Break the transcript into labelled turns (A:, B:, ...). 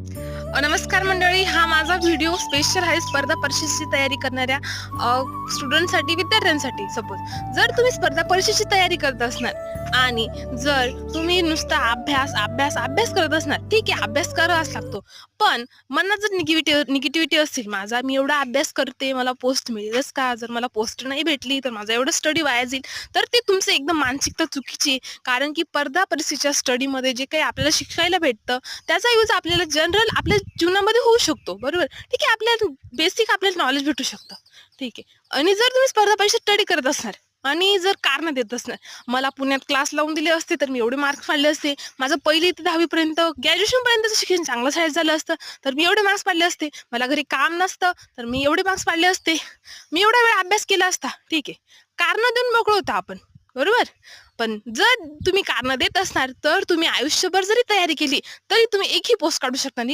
A: नमस्कार मंडळी, हा माझा व्हिडिओ स्पेशल आहे स्पर्धा परीक्षेची तयारी करणाऱ्या स्टुडंटसाठी, विद्यार्थ्यांसाठी. सपोज जर तुम्ही स्पर्धा परीक्षेची तयारी करत असणार आणि जर तुम्ही नुसता अभ्यास अभ्यास अभ्यास करत असणार, ठीक आहे, अभ्यास करावाच लागतो, पण मनात जर निगेटिव्हिटी असतील, मी एवढा अभ्यास करते, मला पोस्ट मिळेलच का, जर मला पोस्ट नाही भेटली तर माझा एवढं स्टडी वाया जाईल, तर ते तुमचं एकदम मानसिकता चुकीची. कारण की स्पर्धा परीक्षेच्या स्टडीमध्ये जे काही आपल्याला शिकायला भेटतं त्याचा यूज आपल्याला जनरल आपल्या जीवनामध्ये होऊ शकतो, बरोबर. ठीक आहे, आपल्याला बेसिक आपल्याला नॉलेज भेटू शकतं, ठीक आहे. आणि जर तुम्ही स्पर्धा परीक्षा स्टडी करत असणार आणि जर कारण देत असणार, मला पुण्यात क्लास लावून दिले असते तर मी एवढे मार्क्स पाडले असते, माझं 1ली ते 10वी पर्यंत ग्रॅज्युएशन पर्यंतचं शिक्षण चांगलं शाळेत झालं असतं तर मी एवढे मार्क्स पाडले असते, मला घरी काम नसतं तर मी एवढे मार्क्स पाडले असते, मी एवढा वेळ अभ्यास केला असता, ठीक आहे. कारण देऊन मोकळं होतं आपण, बरोबर. पण जर तुम्ही कारण देत असणार तर तुम्ही आयुष्यभर जरी तयारी केली तरी तुम्ही एकही पोस्ट काढू शकता नाही.